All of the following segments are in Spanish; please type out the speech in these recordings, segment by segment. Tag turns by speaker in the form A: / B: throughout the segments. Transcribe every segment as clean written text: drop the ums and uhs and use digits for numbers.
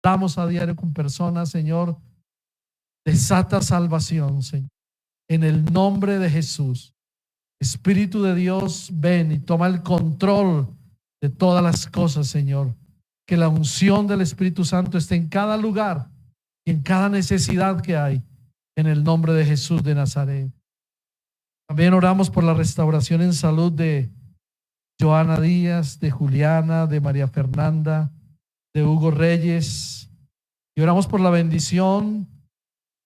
A: hablamos a diario con personas, Señor. Desata salvación, Señor, en el nombre de Jesús. Espíritu de Dios, ven y toma el control de todas las cosas, Señor. Que la unción del Espíritu Santo esté en cada lugar y en cada necesidad que hay, en el nombre de Jesús de Nazaret. También oramos por la restauración en salud de Joana Díaz, de Juliana, de María Fernanda, de Hugo Reyes. Y oramos por la bendición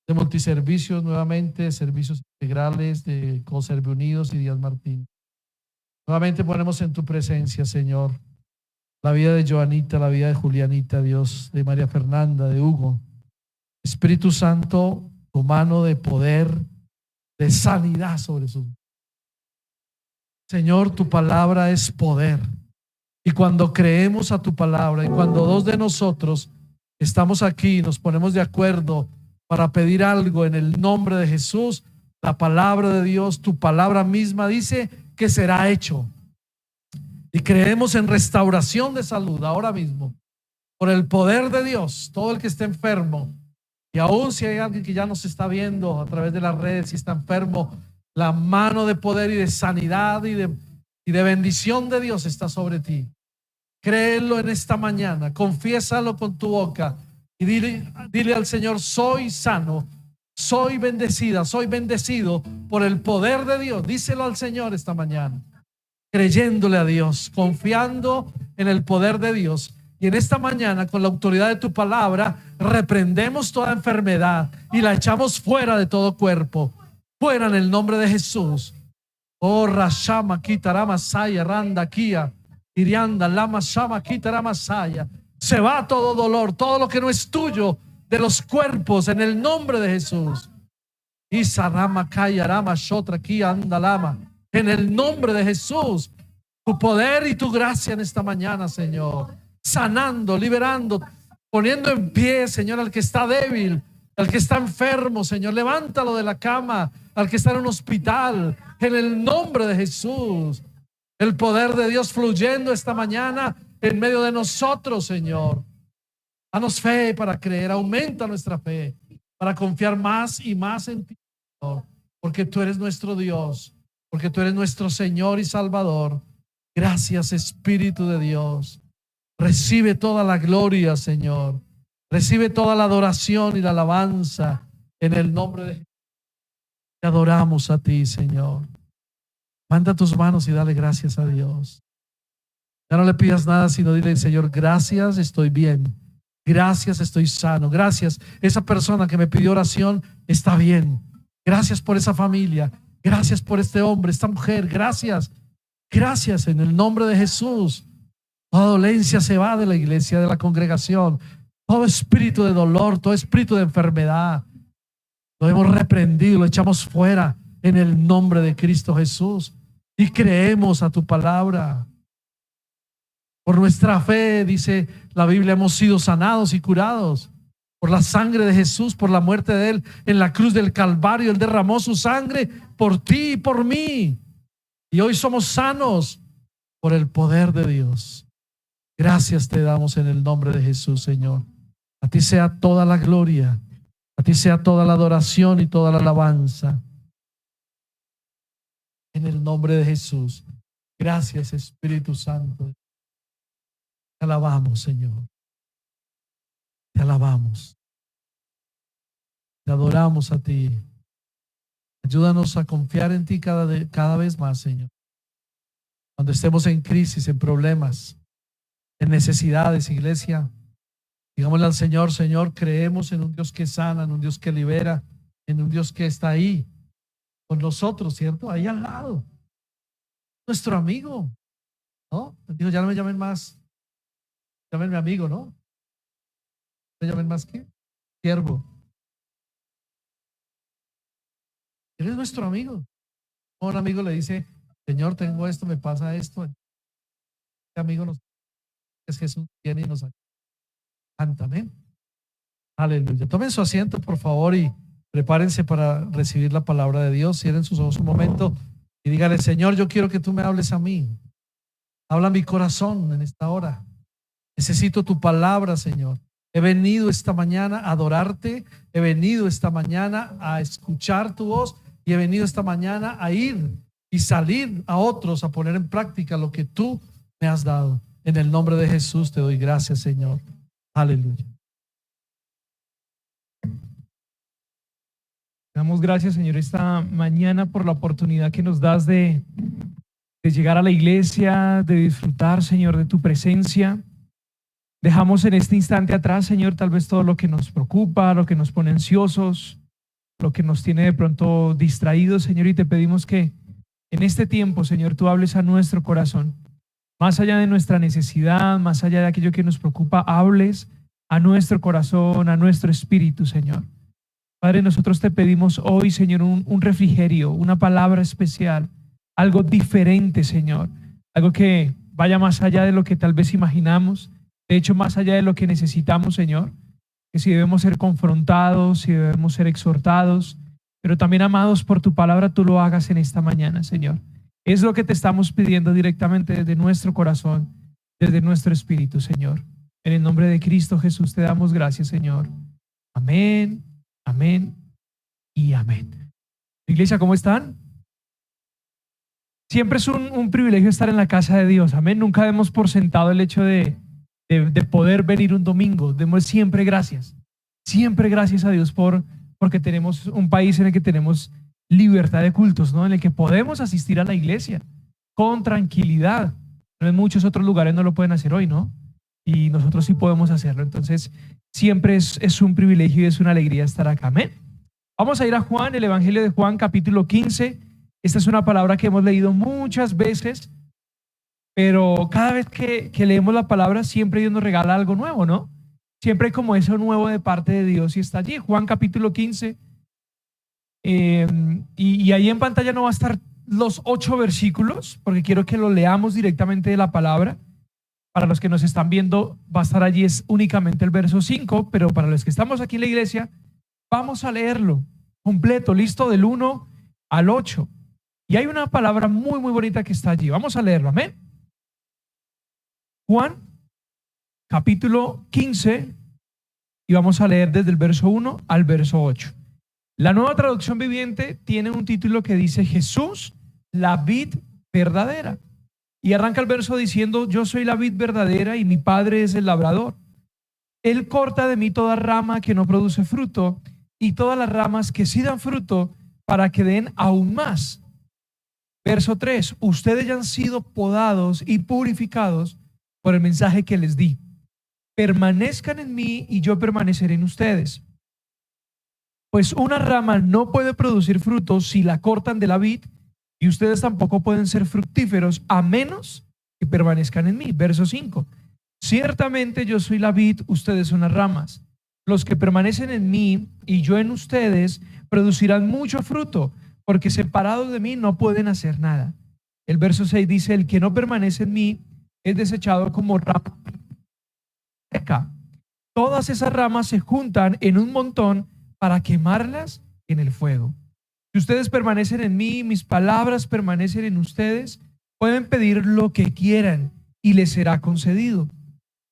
A: de Multiservicios nuevamente, Servicios Integrales, de Conserve Unidos y Díaz Martín. Nuevamente ponemos en tu presencia, Señor, la vida de Joanita, la vida de Julianita, Dios, de María Fernanda, de Hugo. Espíritu Santo, tu mano de poder, de sanidad sobre sus. Señor, tu palabra es poder. Y cuando creemos a tu palabra y cuando dos de nosotros estamos aquí, nos ponemos de acuerdo para pedir algo en el nombre de Jesús, la palabra de Dios, tu palabra misma dice que será hecho. Y creemos en restauración de salud ahora mismo, por el poder de Dios. Todo el que esté enfermo, y aún si hay alguien que ya nos está viendo a través de las redes, si está enfermo, la mano de poder y de sanidad y de bendición de Dios está sobre ti. Créelo en esta mañana, confiésalo con tu boca y dile al Señor: soy sano, soy bendecida, soy bendecido por el poder de Dios. Díselo al Señor esta mañana, creyéndole a Dios, confiando en el poder de Dios. Y en esta mañana, con la autoridad de tu palabra, reprendemos toda enfermedad y la echamos fuera de todo cuerpo, fuera en el nombre de Jesús. Oh, Rashama Kitarama Saya Randa Kia Irianda Lama Shama Kitarama Saya. Se va todo dolor, todo lo que no es tuyo de los cuerpos, en el nombre de Jesús. Isarama Kayarama Shotra Kia Andalama. En el nombre de Jesús, tu poder y tu gracia en esta mañana, Señor, sanando, liberando, poniendo en pie, Señor, al que está débil, al que está enfermo, Señor, levántalo de la cama, al que está en un hospital, en el nombre de Jesús. El poder de Dios fluyendo esta mañana en medio de nosotros, Señor. Danos fe para creer, aumenta nuestra fe para confiar más y más en ti, Señor, porque tú eres nuestro Dios, porque tú eres nuestro Señor y Salvador. Gracias, Espíritu de Dios. Recibe toda la gloria, Señor. Recibe toda la adoración y la alabanza en el nombre de Jesús. Te adoramos a ti, Señor. Manda tus manos y dale gracias a Dios. Ya no le pidas nada, sino dile: Señor, gracias, estoy bien. Gracias, estoy sano. Gracias, esa persona que me pidió oración está bien. Gracias por esa familia. Gracias por este hombre, esta mujer. Gracias. Gracias en el nombre de Jesús. Toda dolencia se va de la iglesia, de la congregación. Todo espíritu de dolor, todo espíritu de enfermedad, lo hemos reprendido, lo echamos fuera en el nombre de Cristo Jesús. Y creemos a tu palabra. Por nuestra fe, dice la Biblia, hemos sido sanados y curados. Por la sangre de Jesús, por la muerte de Él en la cruz del Calvario. Él derramó su sangre por ti y por mí. Y hoy somos sanos por el poder de Dios. Gracias te damos en el nombre de Jesús, Señor. A ti sea toda la gloria, a ti sea toda la adoración y toda la alabanza. En el nombre de Jesús. Gracias, Espíritu Santo. Te alabamos, Señor. Te alabamos. Te adoramos a ti. Ayúdanos a confiar en ti cada vez más, Señor. Cuando estemos en crisis, en problemas, en necesidades, iglesia, digámosle al Señor: Señor, creemos en un Dios que sana, en un Dios que libera, en un Dios que está ahí con nosotros, ¿cierto? Ahí al lado. Nuestro amigo, ¿no? Dijo: ya no me llamen más, llámenme amigo, ¿no? No me llamen más que siervo. Él es nuestro amigo. Un amigo le dice: Señor, tengo esto, me pasa esto. Este amigo es Jesús, viene y nos canta. Amén. Aleluya. Tomen su asiento, por favor, y prepárense para recibir la palabra de Dios. Cierren sus ojos un momento y díganle: Señor, yo quiero que tú me hables a mí. Habla mi corazón en esta hora. Necesito tu palabra, Señor. He venido esta mañana a adorarte, he venido esta mañana a escuchar tu voz y he venido esta mañana a ir y salir a otros a poner en práctica lo que tú me has dado. En el nombre de Jesús te doy gracias, Señor. Aleluya.
B: Damos gracias, Señor, esta mañana por la oportunidad que nos das de llegar a la iglesia, de disfrutar, Señor, de tu presencia. Dejamos en este instante atrás, Señor, tal vez todo lo que nos preocupa, lo que nos pone ansiosos, lo que nos tiene de pronto distraídos, Señor, y te pedimos que en este tiempo, Señor, tú hables a nuestro corazón. Más allá de nuestra necesidad, más allá de aquello que nos preocupa, hables a nuestro corazón, a nuestro espíritu, Señor. Padre, nosotros te pedimos hoy, Señor, un refrigerio, una palabra especial, algo diferente, Señor, algo que vaya más allá de lo que tal vez imaginamos, de hecho, más allá de lo que necesitamos, Señor, que si debemos ser confrontados, si debemos ser exhortados, pero también amados por tu palabra, tú lo hagas en esta mañana, Señor. Es lo que te estamos pidiendo directamente desde nuestro corazón, desde nuestro espíritu, Señor. En el nombre de Cristo Jesús te damos gracias, Señor. Amén, amén y amén. Iglesia, ¿cómo están? Siempre es un privilegio estar en la casa de Dios, amén. Nunca demos por sentado el hecho de poder venir un domingo. Demos siempre gracias a Dios porque tenemos un país en el que tenemos libertad de cultos, ¿no? En el que podemos asistir a la iglesia con tranquilidad. Pero en muchos otros lugares no lo pueden hacer hoy, ¿no? Y nosotros sí podemos hacerlo. Entonces siempre es un privilegio y es una alegría estar acá, amén. Vamos a ir a Juan, el Evangelio de Juan, capítulo 15. Esta es una palabra que hemos leído muchas veces, pero cada vez que leemos la palabra siempre Dios nos regala algo nuevo, ¿no? Siempre hay como eso nuevo de parte de Dios y está allí, Juan capítulo 15. Y ahí en pantalla no va a estar los 8 versículos, porque quiero que lo leamos directamente de la palabra. Para los que nos están viendo, va a estar allí es únicamente el verso 5, pero para los que estamos aquí en la iglesia, vamos a leerlo completo, listo, del 1 al 8. Y hay una palabra muy, muy bonita que está allí. Vamos a leerlo, amén. Juan, capítulo 15, y vamos a leer desde el verso 1 al verso 8. La Nueva Traducción Viviente tiene un título que dice Jesús, la vid verdadera. Y arranca el verso diciendo, yo soy la vid verdadera y mi Padre es el labrador. Él corta de mí toda rama que no produce fruto y todas las ramas que sí dan fruto para que den aún más. Verso 3, ustedes ya han sido podados y purificados por el mensaje que les di. Permanezcan en mí y yo permaneceré en ustedes. Pues una rama no puede producir frutos si la cortan de la vid, y ustedes tampoco pueden ser fructíferos a menos que permanezcan en mí. Verso 5. Ciertamente yo soy la vid, ustedes son las ramas. Los que permanecen en mí y yo en ustedes producirán mucho fruto, porque separados de mí no pueden hacer nada. El verso 6 dice, el que no permanece en mí es desechado como rama seca. Todas esas ramas se juntan en un montón para quemarlas en el fuego. Si ustedes permanecen en mí, mis palabras permanecen en ustedes, pueden pedir lo que quieran y les será concedido.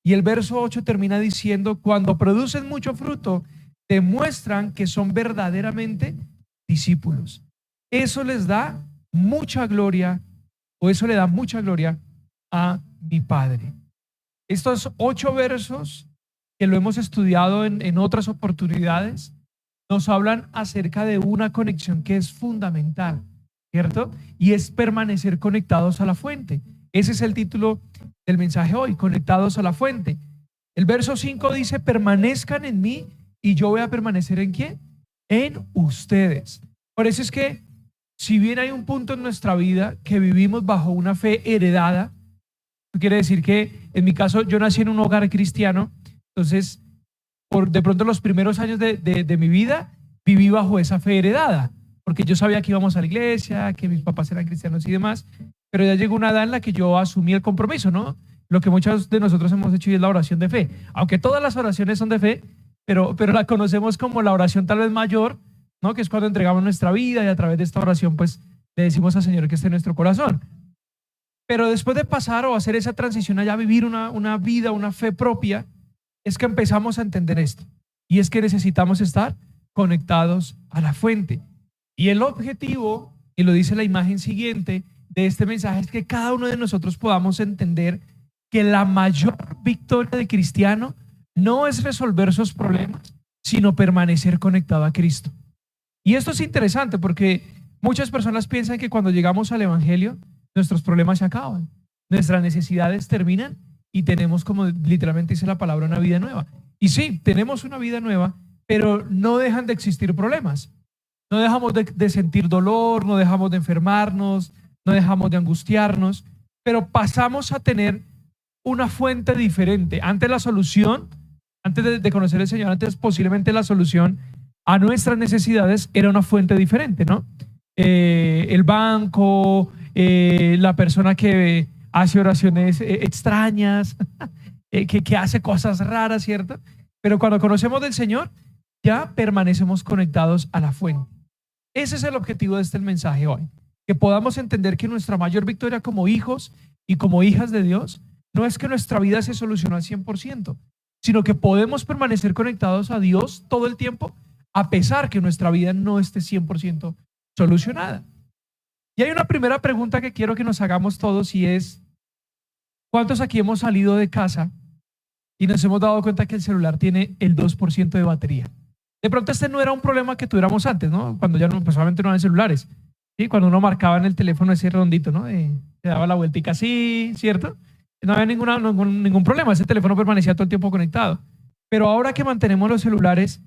B: Y el verso 8 termina diciendo, cuando producen mucho fruto, demuestran que son verdaderamente discípulos. Eso les da mucha gloria, o eso le da mucha gloria a mi Padre. Estos 8 versos que lo hemos estudiado en otras oportunidades, nos hablan acerca de una conexión que es fundamental, ¿cierto? Y es permanecer conectados a la fuente. Ese es el título del mensaje hoy, conectados a la fuente. El verso 5 dice, permanezcan en mí y yo voy a permanecer ¿en quién? En ustedes. Por eso es que si bien hay un punto en nuestra vida que vivimos bajo una fe heredada, quiere decir que en mi caso yo nací en un hogar cristiano, entonces por de pronto los primeros años de mi vida viví bajo esa fe heredada, porque yo sabía que íbamos a la iglesia, que mis papás eran cristianos y demás, pero ya llegó una edad en la que yo asumí el compromiso, ¿no? Lo que muchos de nosotros hemos hecho y es la oración de fe, aunque todas las oraciones son de fe, pero la conocemos como la oración tal vez mayor, ¿no? Que es cuando entregamos nuestra vida y a través de esta oración pues le decimos al Señor que esté en nuestro corazón. Pero después de pasar o hacer esa transición allá a vivir una vida, una fe propia, es que empezamos a entender esto. Y es que necesitamos estar conectados a la fuente. Y el objetivo, y lo dice la imagen siguiente de este mensaje, es que cada uno de nosotros podamos entender que la mayor victoria de cristiano no es resolver sus problemas, sino permanecer conectado a Cristo. Y esto es interesante porque muchas personas piensan que cuando llegamos al Evangelio, nuestros problemas se acaban, nuestras necesidades terminan y tenemos, como literalmente dice la palabra, una vida nueva. Y sí, tenemos una vida nueva, pero no dejan de existir problemas. No dejamos de sentir dolor, no dejamos de enfermarnos, no dejamos de angustiarnos, pero pasamos a tener una fuente diferente. Antes la solución, antes de conocer al Señor, antes posiblemente la solución a nuestras necesidades era una fuente diferente, ¿no? El banco, la persona que hace oraciones extrañas, que hace cosas raras, ¿cierto? Pero cuando conocemos del Señor, ya permanecemos conectados a la fuente. Ese es el objetivo de este mensaje hoy, que podamos entender que nuestra mayor victoria como hijos y como hijas de Dios no es que nuestra vida se solucionó al 100%, sino que podemos permanecer conectados a Dios todo el tiempo, a pesar que nuestra vida no esté 100% solucionada. Y hay una primera pregunta que quiero que nos hagamos todos, y es: ¿cuántos aquí hemos salido de casa y nos hemos dado cuenta que el celular tiene el 2% de batería? De pronto este no era un problema que tuviéramos antes, ¿no? Cuando ya no, pues solamente no había celulares, ¿sí? Cuando uno marcaba en el teléfono ese redondito, ¿no? Se daba la vueltica así, ¿cierto? No había ningún problema, ese teléfono permanecía todo el tiempo conectado. Pero ahora que mantenemos los celulares,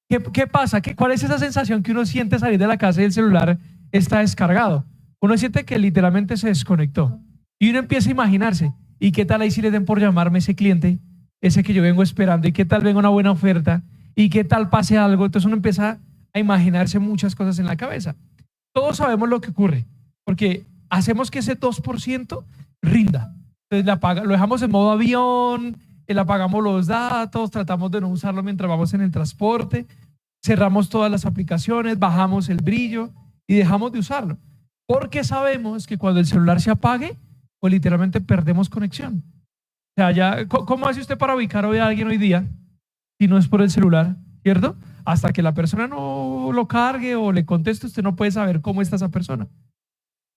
B: ¿qué pasa? ¿Cuál es esa sensación que uno siente salir de la casa y el celular está descargado? Uno siente que literalmente se desconectó. Y uno empieza a imaginarse, ¿y qué tal ahí si le den por llamarme ese cliente, ese que yo vengo esperando? ¿Y qué tal venga una buena oferta? ¿Y qué tal pase algo? Entonces uno empieza a imaginarse muchas cosas en la cabeza. Todos sabemos lo que ocurre, porque hacemos que ese 2% rinda. Entonces lo dejamos en modo avión, le apagamos los datos, tratamos de no usarlo mientras vamos en el transporte, cerramos todas las aplicaciones, bajamos el brillo y dejamos de usarlo. Porque sabemos que cuando el celular se apague, pues literalmente perdemos conexión. O sea, ¿cómo hace usted para ubicar a alguien hoy día si no es por el celular, cierto? Hasta que la persona no lo cargue o le conteste, usted no puede saber cómo está esa persona.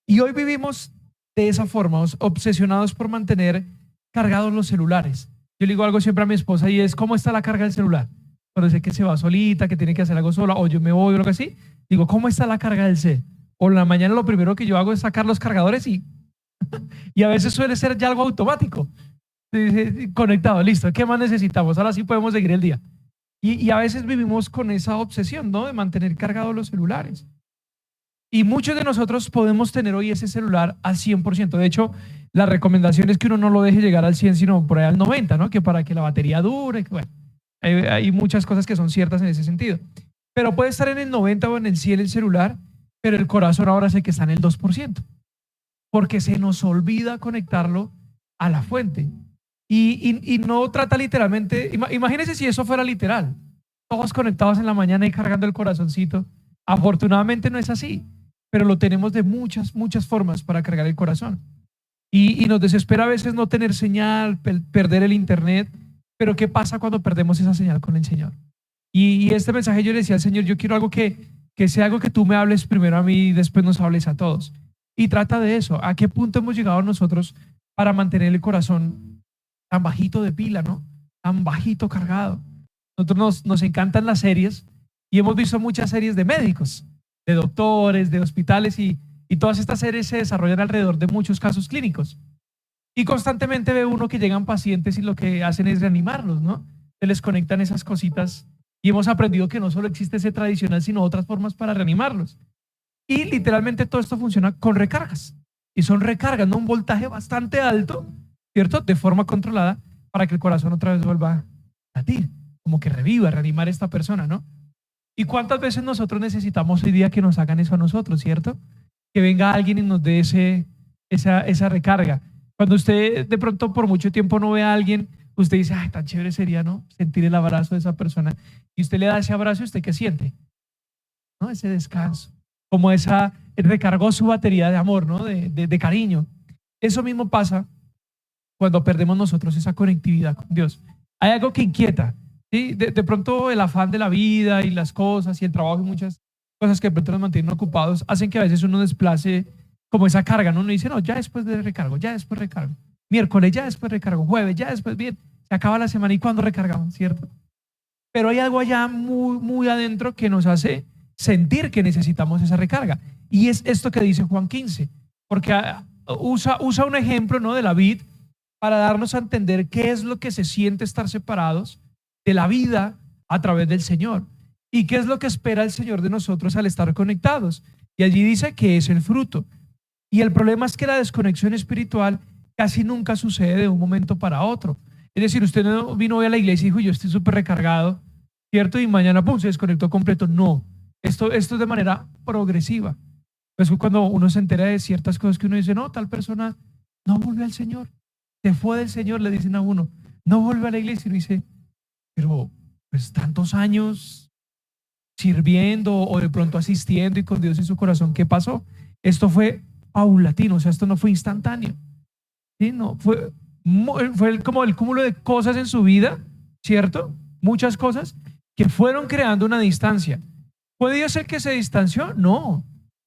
B: Y hoy vivimos de esa forma, obsesionados por mantener cargados los celulares. Yo le digo algo siempre a mi esposa, y es: ¿cómo está la carga del celular? Cuando sé que se va solita, que tiene que hacer algo sola, o yo me voy o algo así, digo: ¿cómo está la carga del cel? O en la mañana lo primero que yo hago es sacar los cargadores y a veces suele ser ya algo automático. Conectado, listo, ¿qué más necesitamos? Ahora sí podemos seguir el día. Y a veces vivimos con esa obsesión, ¿no? De mantener cargados los celulares. Y muchos de nosotros podemos tener hoy ese celular al 100%. De hecho, la recomendación es que uno no lo deje llegar al 100, sino por ahí al 90, ¿no? Que para que la batería dure, bueno, hay muchas cosas que son ciertas en ese sentido. Pero puede estar en el 90 o en el 100 el celular, pero el corazón ahora sé que está en el 2%, porque se nos olvida conectarlo a la fuente. Y no trata literalmente, imagínense si eso fuera literal, todos conectados en la mañana y cargando el corazoncito. Afortunadamente no es así, pero lo tenemos de muchas formas para cargar el corazón. Y nos desespera a veces no tener señal, perder el internet. Pero ¿qué pasa cuando perdemos esa señal con el Señor? Y este mensaje yo le decía al Señor: yo quiero algo que sea algo que tú me hables primero a mí y después nos hables a todos. Y trata de eso. ¿A qué punto hemos llegado nosotros para mantener el corazón tan bajito de pila, ¿no? Tan bajito cargado. Nosotros nos encantan las series y hemos visto muchas series de médicos, de doctores, de hospitales, y todas estas series se desarrollan alrededor de muchos casos clínicos. Y constantemente ve uno que llegan pacientes y lo que hacen es reanimarlos, ¿no? Se les conectan esas cositas y hemos aprendido que no solo existe ese tradicional, sino otras formas para reanimarlos. Y literalmente todo esto funciona con recargas. Y son recargas, ¿no? Un voltaje bastante alto, ¿cierto? De forma controlada para que el corazón otra vez vuelva a latir, como que reviva, reanimar a esta persona, ¿no? ¿Y cuántas veces nosotros necesitamos hoy día que nos hagan eso a nosotros, ¿cierto? Que venga alguien y nos dé esa recarga. Cuando usted de pronto por mucho tiempo no ve a alguien, usted dice: ay, tan chévere sería, ¿no? Sentir el abrazo de esa persona. Y usted le da ese abrazo, ¿y usted qué siente? ¿No? Ese descanso. Como recargó su batería de amor, ¿no? De cariño. Eso mismo pasa cuando perdemos nosotros esa conectividad con Dios. hay algo que inquieta, ¿sí? De pronto el afán de la vida y las cosas y el trabajo y muchas cosas que de pronto nos mantienen ocupados hacen que a veces uno desplace como esa carga, ¿no? Uno dice, no, ya después de recargo, ya después recargo. Miércoles, ya después recargo. Jueves, ya después, bien. Se acaba la semana y cuando recargamos, ¿cierto? Pero hay algo allá muy, muy adentro que nos hace sentir que necesitamos esa recarga. Y es esto que dice Juan 15, porque usa un ejemplo, ¿no?, de la vid para darnos a entender qué es lo que se siente estar separados de la vida a través del Señor y qué es lo que espera el Señor de nosotros al estar conectados. Y allí dice que es el fruto. Y el problema es que la desconexión espiritual casi nunca sucede de un momento para otro. Es decir, usted no vino hoy a la iglesia y dijo, yo estoy súper recargado, ¿cierto? Y mañana, pum, se desconectó completo. No, esto es de manera progresiva. Pues cuando uno se entera de ciertas cosas que uno dice, no, tal persona no volvió al Señor, se fue del Señor, le dicen a uno, no volvió a la iglesia. Y uno dice, pero pues tantos años sirviendo o de pronto asistiendo y con Dios en su corazón, ¿qué pasó? Esto fue paulatino, o sea, esto no fue instantáneo. ¿Sí? No, fue como el cúmulo de cosas en su vida, ¿cierto? Muchas cosas que fueron creando una distancia. ¿Puede ser que se distanció? No,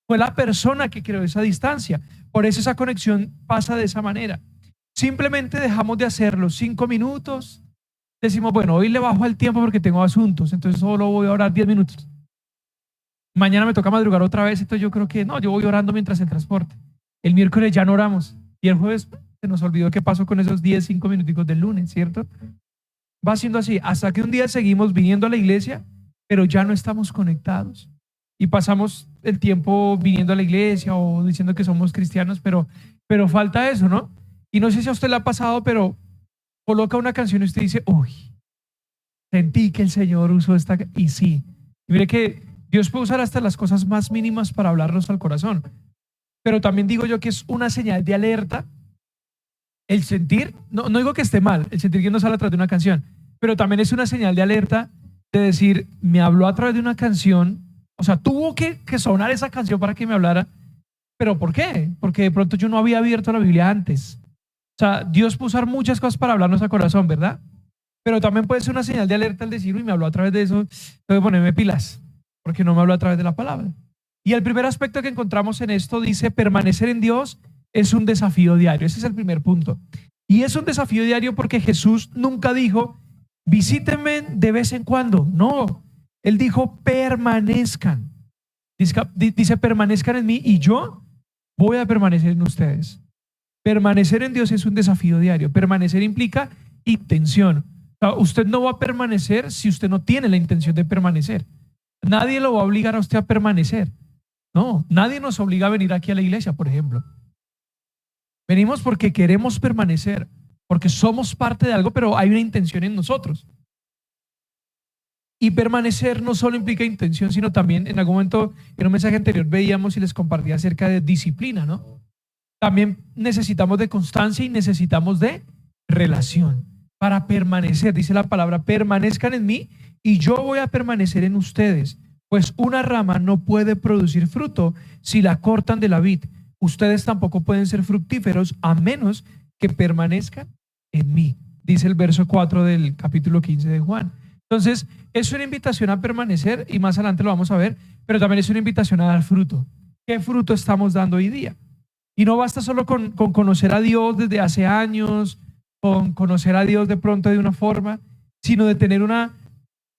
B: fue la persona que creó esa distancia. Por eso esa conexión pasa de esa manera. Simplemente dejamos de hacerlo 5 minutos. Decimos, bueno, hoy le bajo el tiempo porque tengo asuntos, entonces solo voy a orar 10 minutos. Mañana me toca madrugar otra vez, entonces yo creo que no, yo voy orando mientras el transporte. El miércoles ya no oramos y el jueves se nos olvidó qué pasó con esos 10, 5 minuticos del lunes, ¿cierto? Va siendo así, hasta que un día seguimos viniendo a la iglesia, pero ya no estamos conectados. Y pasamos el tiempo viniendo a la iglesia o diciendo que somos cristianos, pero falta eso, ¿no? Y no sé si a usted le ha pasado, pero coloca una canción y usted dice, uy, sentí que el Señor usó esta. Y sí, y mire que Dios puede usar hasta las cosas más mínimas para hablarnos al corazón. Pero también digo yo que es una señal de alerta el sentir, no digo que esté mal, el sentir que no sale a través de una canción, pero también es una señal de alerta de decir, me habló a través de una canción, o sea, tuvo que sonar esa canción para que me hablara, pero ¿por qué? Porque de pronto yo no había abierto la Biblia antes. O sea, Dios puede usar muchas cosas para hablarnos al corazón, ¿verdad? Pero también puede ser una señal de alerta al decir, uy, me habló a través de eso, tengo que ponerme pilas, porque no me habló a través de la palabra. Y el primer aspecto que encontramos en esto dice, permanecer en Dios es un desafío diario. Ese es el primer punto. Y es un desafío diario porque Jesús nunca dijo, visítenme de vez en cuando. No, Él dijo, permanezcan. Dice, permanezcan en mí y yo voy a permanecer en ustedes. Permanecer en Dios es un desafío diario. Permanecer implica intención. O sea, usted no va a permanecer si usted no tiene la intención de permanecer. Nadie lo va a obligar a usted a permanecer. No, nadie nos obliga a venir aquí a la iglesia, por ejemplo. Venimos porque queremos permanecer, porque somos parte de algo, pero hay una intención en nosotros. Y permanecer no solo implica intención, sino también en algún momento, en un mensaje anterior veíamos y les compartía acerca de disciplina, ¿no? También necesitamos de constancia y necesitamos de relación para permanecer. Dice la palabra, permanezcan en mí y yo voy a permanecer en ustedes. Pues una rama no puede producir fruto si la cortan de la vid. Ustedes tampoco pueden ser fructíferos a menos que permanezcan en mí. Dice el verso 4 del capítulo 15 de Juan. Entonces, es una invitación a permanecer y más adelante lo vamos a ver, pero también es una invitación a dar fruto. ¿Qué fruto estamos dando hoy día? Y no basta solo con conocer a Dios desde hace años, con conocer a Dios de pronto de una forma, sino de tener una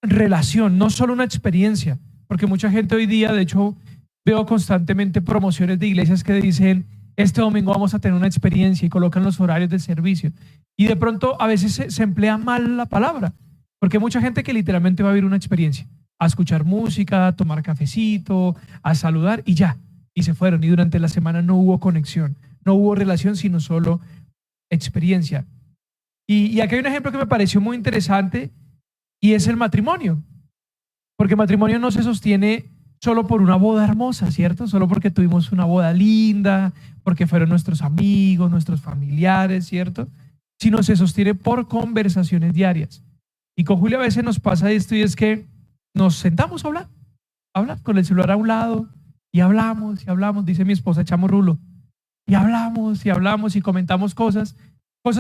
B: relación, no solo una experiencia. Porque mucha gente hoy día, de hecho, veo constantemente promociones de iglesias que dicen, este domingo vamos a tener una experiencia y colocan los horarios del servicio. Y de pronto a veces se emplea mal la palabra, porque hay mucha gente que literalmente va a vivir una experiencia, a escuchar música, a tomar cafecito, a saludar y ya. Y se fueron y durante la semana no hubo conexión, no hubo relación, sino solo experiencia. Y aquí hay un ejemplo que me pareció muy interesante y es el matrimonio. Porque el matrimonio no se sostiene solo por una boda hermosa, ¿cierto? Solo porque tuvimos una boda linda, porque fueron nuestros amigos, nuestros familiares, ¿cierto? Sino se sostiene por conversaciones diarias. Y con Julia a veces nos pasa esto y es que nos sentamos a hablar con el celular a un lado y hablamos, dice mi esposa, echamos rulo. Y hablamos y comentamos cosas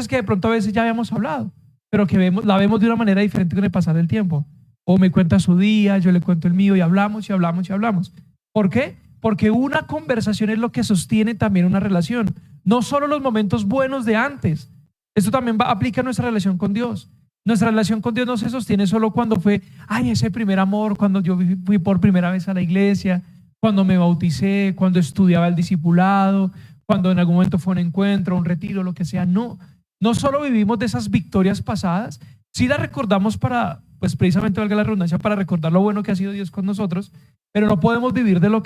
B: que de pronto a veces ya habíamos hablado. pero que la vemos de una manera diferente con el pasar del tiempo. O me cuenta su día, yo le cuento el mío y hablamos y hablamos y hablamos. ¿Por qué? Porque una conversación es lo que sostiene también una relación. No solo los momentos buenos de antes. Esto también aplica a nuestra relación con Dios. Nuestra relación con Dios no se sostiene solo cuando fue, ese primer amor, cuando yo fui por primera vez a la iglesia, cuando me bauticé, cuando estudiaba el discipulado, cuando en algún momento fue un encuentro, un retiro, lo que sea. No, no solo vivimos de esas victorias pasadas, sí las recordamos para, pues precisamente valga la redundancia, para recordar lo bueno que ha sido Dios con nosotros, pero no podemos vivir de lo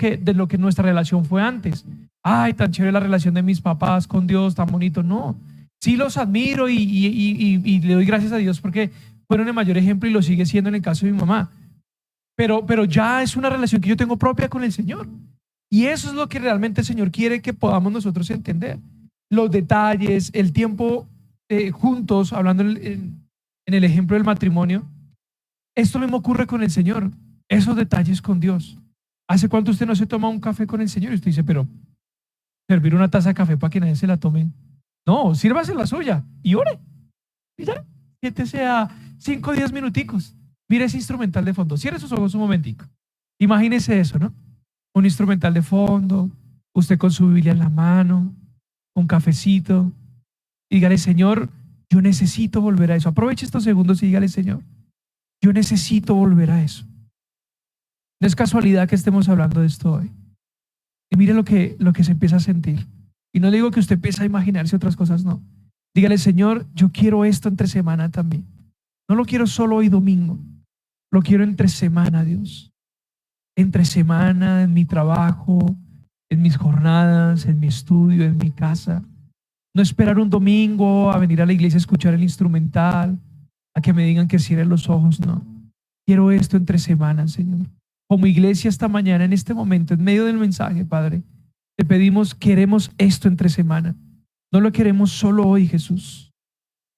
B: que nuestra relación fue antes. Ay, tan chévere la relación de mis papás con Dios, tan bonito. No, sí los admiro y le doy gracias a Dios porque fueron el mayor ejemplo y lo sigue siendo en el caso de mi mamá. Pero ya es una relación que yo tengo propia con el Señor. Y eso es lo que realmente el Señor quiere que podamos nosotros entender. Los detalles, el tiempo juntos, hablando en el ejemplo del matrimonio. Esto mismo ocurre con el Señor. Esos detalles con Dios. ¿Hace cuánto usted no se toma un café con el Señor? Y usted dice, pero servir una taza de café para que nadie se la tome. No, sírvase la suya y ore. Y ya, siéntese a 5 o 10 minuticos. Mire ese instrumental de fondo. Cierre sus ojos un momentico. Imagínese eso, ¿no? Un instrumental de fondo, usted con su Biblia en la mano, un cafecito. Y dígale, Señor, yo necesito volver a eso. Aproveche estos segundos y dígale, Señor, yo necesito volver a eso. No es casualidad que estemos hablando de esto hoy. Y mire lo que se empieza a sentir. Y no le digo que usted empiece a imaginarse otras cosas, no. Dígale, Señor, yo quiero esto entre semana también. No lo quiero solo hoy domingo. Lo quiero entre semana, Dios. Entre semana, en mi trabajo, en mis jornadas, en mi estudio, en mi casa. No esperar un domingo a venir a la iglesia a escuchar el instrumental, a que me digan que cierre los ojos, no. Quiero esto entre semanas, Señor. Como iglesia esta mañana, en este momento, en medio del mensaje, Padre, te pedimos, queremos esto entre semana. No lo queremos solo hoy, Jesús.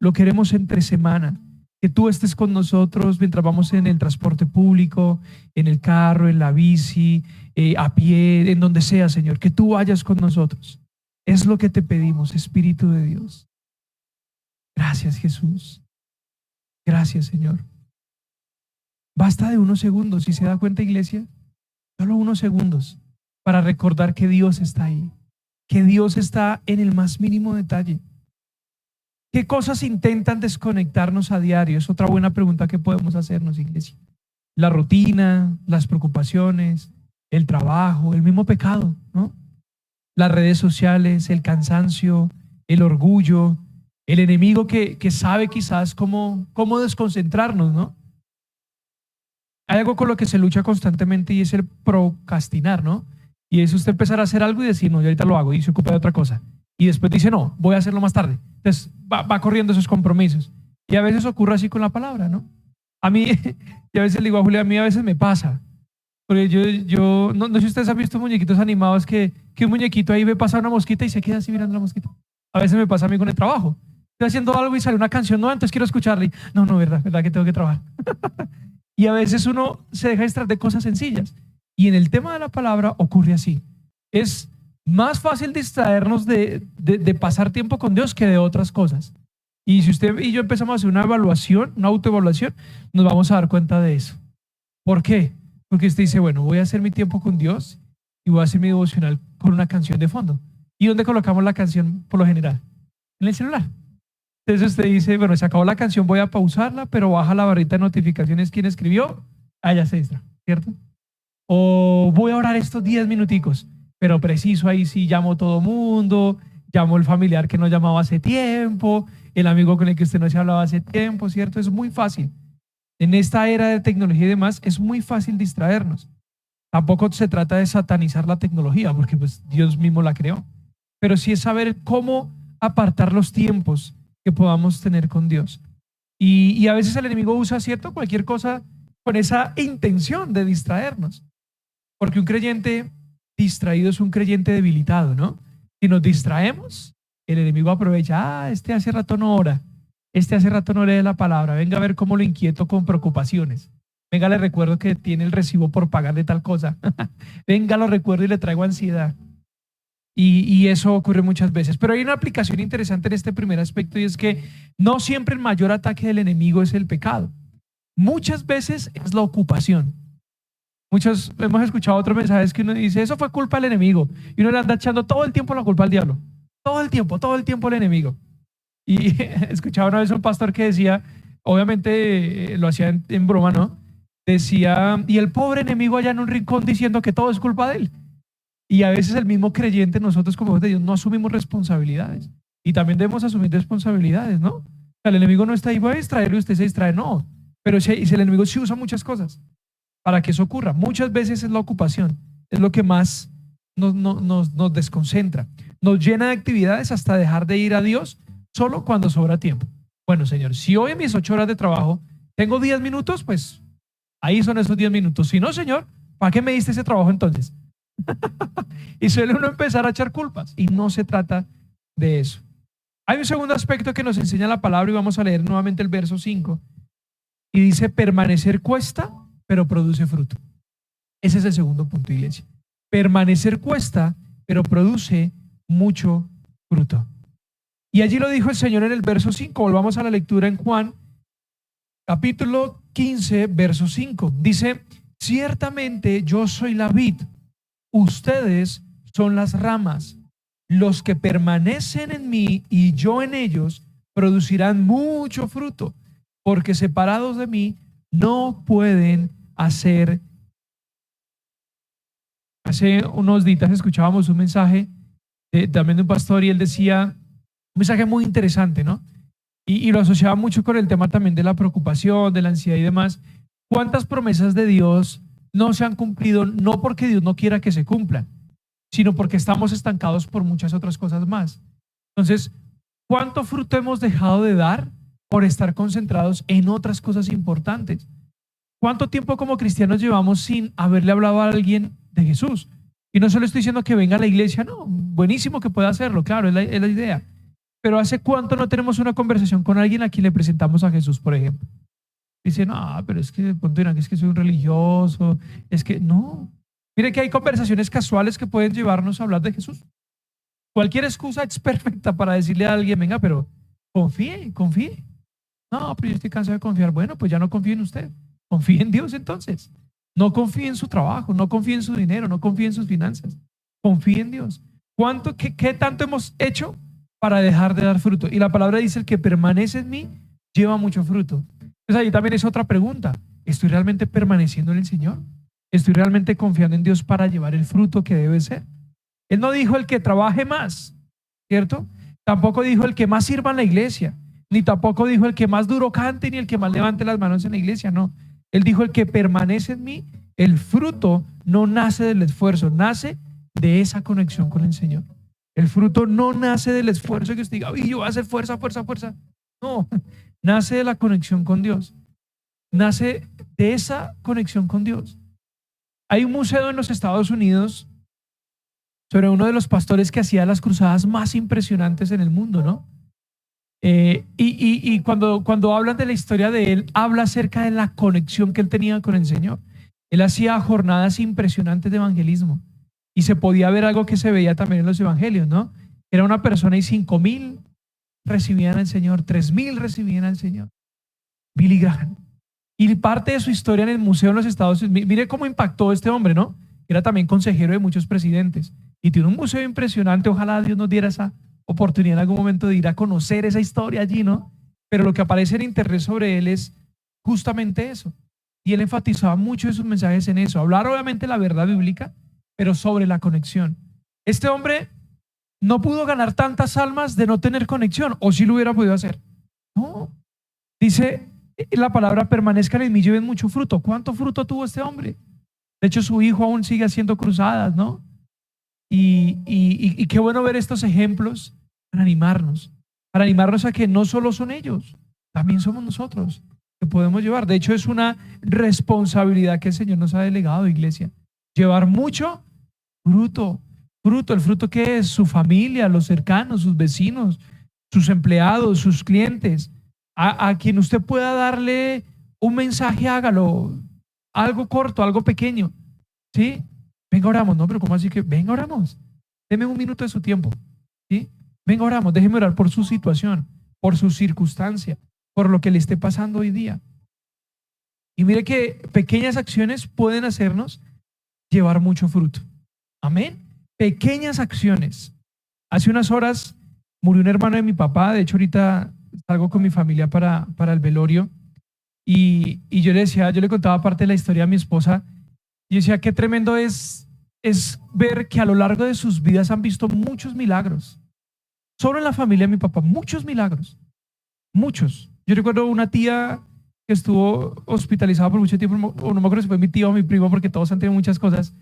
B: Lo queremos entre semana. Que tú estés con nosotros mientras vamos en el transporte público, en el carro, en la bici, a pie, en donde sea, Señor. Que tú vayas con nosotros. Es lo que te pedimos, Espíritu de Dios. Gracias, Jesús. Gracias, Señor. Basta de unos segundos, si se da cuenta, iglesia, solo unos segundos para recordar que Dios está ahí, que Dios está en el más mínimo detalle. ¿Qué cosas intentan desconectarnos a diario? Es otra buena pregunta que podemos hacernos, iglesia. La rutina, las preocupaciones, el trabajo, el mismo pecado, ¿no? Las redes sociales, el cansancio, el orgullo, el enemigo que sabe quizás cómo desconcentrarnos, ¿no? Hay algo con lo que se lucha constantemente y es el procrastinar, ¿no? Y es usted empezar a hacer algo y decir, no, yo ahorita lo hago y se ocupa de otra cosa. Y después dice, no, voy a hahacerlo más tarde. Entonces va corriendo esos compromisos. Y a veces ocurre así con la palabra, ¿no? A mí, y a veces le digo a Julia, a mí a veces me pasa. Porque yo no sé si ustedes han visto muñequitos animados que un muñequito ahí ve pasar una mosquita y se queda así mirando la mosquita. A veces me pasa a mí con el trabajo. Estoy haciendo algo y sale una canción, no, entonces quiero escucharla. No, verdad que tengo que trabajar. Y a veces uno se deja distraer de cosas sencillas. Y en el tema de la palabra ocurre así. Es más fácil distraernos de pasar tiempo con Dios que de otras cosas. Y si usted y yo empezamos a hacer una evaluación, una autoevaluación, nos vamos a dar cuenta de eso. ¿Por qué? Porque usted dice, bueno, voy a hacer mi tiempo con Dios y voy a hacer mi devocional con una canción de fondo. ¿Y dónde colocamos la canción por lo general? En el celular. Entonces usted dice, bueno, se acabó la canción, voy a pausarla, pero baja la barrita de notificaciones. ¿Quién escribió? Ya se distrae, ¿cierto? O voy a orar estos 10 minuticos, pero preciso ahí sí llamo a todo mundo, llamo al familiar que no llamaba hace tiempo, el amigo con el que usted no se hablaba hace tiempo, ¿cierto? Es muy fácil. En esta era de tecnología y demás, es muy fácil distraernos. Tampoco se trata de satanizar la tecnología, porque pues Dios mismo la creó. Pero sí es saber cómo apartar los tiempos que podamos tener con Dios. Y a veces el enemigo usa, ¿cierto?, cualquier cosa con esa intención de distraernos. Porque un creyente distraído es un creyente debilitado, ¿no? Si nos distraemos, el enemigo aprovecha, este hace rato no ora, este hace rato no lee la palabra, venga a ver cómo lo inquieto con preocupaciones. Venga, le recuerdo que tiene el recibo por pagar de tal cosa. Venga, lo recuerdo y le traigo ansiedad. Y eso ocurre muchas veces. Pero hay una aplicación interesante en este primer aspecto y es que no siempre el mayor ataque del enemigo es el pecado. Muchas veces es la ocupación. Muchos hemos escuchado otros mensajes que uno dice, eso fue culpa del enemigo. Y uno le anda echando todo el tiempo la culpa al diablo. Todo el tiempo al enemigo. Y escuchaba una vez a un pastor que decía, obviamente lo hacía en broma, ¿no? Decía, y el pobre enemigo allá en un rincón diciendo que todo es culpa de él. Y a veces el mismo creyente, nosotros como hijos de Dios, no asumimos responsabilidades. Y también debemos asumir responsabilidades, ¿no? O sea, el enemigo no está ahí, voy a distraerlo y usted se distrae, no. Pero si el enemigo sí usa muchas cosas para que eso ocurra. Muchas veces es la ocupación, es lo que más nos desconcentra. Nos llena de actividades hasta dejar de ir a Dios solo cuando sobra tiempo. Bueno, Señor, si hoy en mis 8 horas de trabajo tengo 10 minutos, pues ahí son esos 10 minutos. Si no, Señor, ¿para qué me diste ese trabajo entonces? Y suele uno empezar a echar culpas y no se trata de eso. Hay un segundo aspecto que nos enseña la palabra y vamos a leer nuevamente el verso 5 y dice permanecer cuesta pero produce fruto. Ese es el segundo punto, iglesia. Permanecer cuesta pero produce mucho fruto. Y allí lo dijo el Señor en el verso 5. Volvamos a la lectura en Juan capítulo 15 verso 5. Dice, ciertamente yo soy la vid, ustedes son las ramas. Los que permanecen en mí y yo en ellos producirán mucho fruto, porque separados de mí no pueden hacer. Hace unos días escuchábamos un mensaje también de un pastor y él decía, un mensaje muy interesante, ¿no? Y lo asociaba mucho con el tema también de la preocupación, de la ansiedad y demás. ¿Cuántas promesas de Dios no se han cumplido? No porque Dios no quiera que se cumplan, sino porque estamos estancados por muchas otras cosas más. Entonces, ¿cuánto fruto hemos dejado de dar por estar concentrados en otras cosas importantes? ¿Cuánto tiempo como cristianos llevamos sin haberle hablado a alguien de Jesús? Y no solo estoy diciendo que venga a la iglesia, no, buenísimo que pueda hacerlo, claro, es la idea. Pero ¿hace cuánto no tenemos una conversación con alguien a quien le presentamos a Jesús, por ejemplo? Dice, no, pero es que de pronto dirán que es que soy un religioso, es que no. Mire que hay conversaciones casuales que pueden llevarnos a hablar de Jesús. Cualquier excusa es perfecta para decirle a alguien, venga, pero confíe. No, pero yo estoy cansado de confiar. Bueno, pues ya no confíe en usted. Confíe en Dios entonces. No confíe en su trabajo, no confíe en su dinero, no confíe en sus finanzas. Confíe en Dios. ¿Qué tanto hemos hecho para dejar de dar fruto? Y la palabra dice, el que permanece en mí lleva mucho fruto. Entonces ahí también es otra pregunta. ¿Estoy realmente permaneciendo en el Señor? ¿Estoy realmente confiando en Dios para llevar el fruto que debe ser? Él no dijo el que trabaje más, ¿cierto? Tampoco dijo el que más sirva en la iglesia, ni tampoco dijo el que más duro cante, ni el que más levante las manos en la iglesia, no. Él dijo el que permanece en mí, el fruto no nace del esfuerzo, nace de esa conexión con el Señor. El fruto no nace del esfuerzo que usted diga, yo voy a hacer fuerza. No, nace de la conexión con Dios. Nace de esa conexión con Dios. Hay un museo en los Estados Unidos sobre uno de los pastores que hacía las cruzadas más impresionantes en el mundo, ¿no? Y cuando hablan de la historia de él, habla acerca de la conexión que él tenía con el Señor. Él hacía jornadas impresionantes de evangelismo y se podía ver algo que se veía también en los evangelios, ¿no? Era una persona y 5,000 recibían al Señor, 3,000 recibían al Señor. Billy Graham. Y parte de su historia en el museo en los Estados Unidos, mire cómo impactó este hombre, ¿no? Era también consejero de muchos presidentes y tiene un museo impresionante. Ojalá Dios nos diera esa oportunidad en algún momento de ir a conocer esa historia allí, ¿no? Pero lo que aparece en internet sobre él es justamente eso. Y él enfatizaba mucho de sus mensajes en eso. Hablar obviamente la verdad bíblica, pero sobre la conexión. Este hombre no pudo ganar tantas almas de no tener conexión, o sí lo hubiera podido hacer. No. Dice la palabra, permanezcan en mí, lleven mucho fruto. ¿Cuánto fruto tuvo este hombre? De hecho, su hijo aún sigue haciendo cruzadas, ¿no? Y qué bueno ver estos ejemplos para animarnos a que no solo son ellos, también somos nosotros que podemos llevar. De hecho, es una responsabilidad que el Señor nos ha delegado, iglesia. Llevar mucho fruto. ¿El fruto que es? Su familia, los cercanos, sus vecinos, sus empleados, sus clientes. A quien usted pueda darle un mensaje, hágalo. Algo corto, algo pequeño. ¿Sí? Venga, oramos. No, pero ¿cómo así que? Venga, oramos. Deme un minuto de su tiempo, ¿sí? Venga, oramos, déjeme orar por su situación, por su circunstancia, por lo que le esté pasando hoy día. Y mire que pequeñas acciones pueden hacernos llevar mucho fruto. Amén. Pequeñas acciones. Hace unas horas murió un hermano de mi papá. De hecho, ahorita salgo con mi familia para el velorio. Y yo le contaba parte de la historia a mi esposa. Y decía, qué tremendo es ver que a lo largo de sus vidas han visto muchos milagros. Solo en la familia de mi papá, muchos milagros. Muchos. Yo recuerdo una tía que estuvo hospitalizada por mucho tiempo, o no me acuerdo si fue mi tío o mi primo, porque todos han tenido muchas cosas.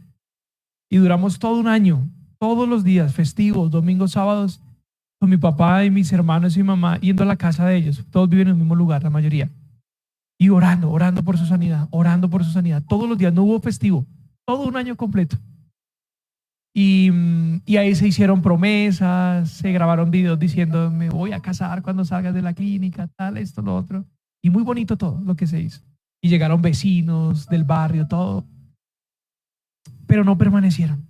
B: Y duramos todo un año, todos los días, festivos, domingos, sábados, con mi papá y mis hermanos y mi mamá, yendo a la casa de ellos. Todos viven en el mismo lugar, la mayoría. Y orando por su sanidad, orando por su sanidad. Todos los días, no hubo festivo, todo un año completo. Y ahí se hicieron promesas, se grabaron videos diciendo, me voy a casar cuando salgas de la clínica, tal, esto, lo otro. Y muy bonito todo lo que se hizo. Y llegaron vecinos del barrio, todo. Pero no permanecieron.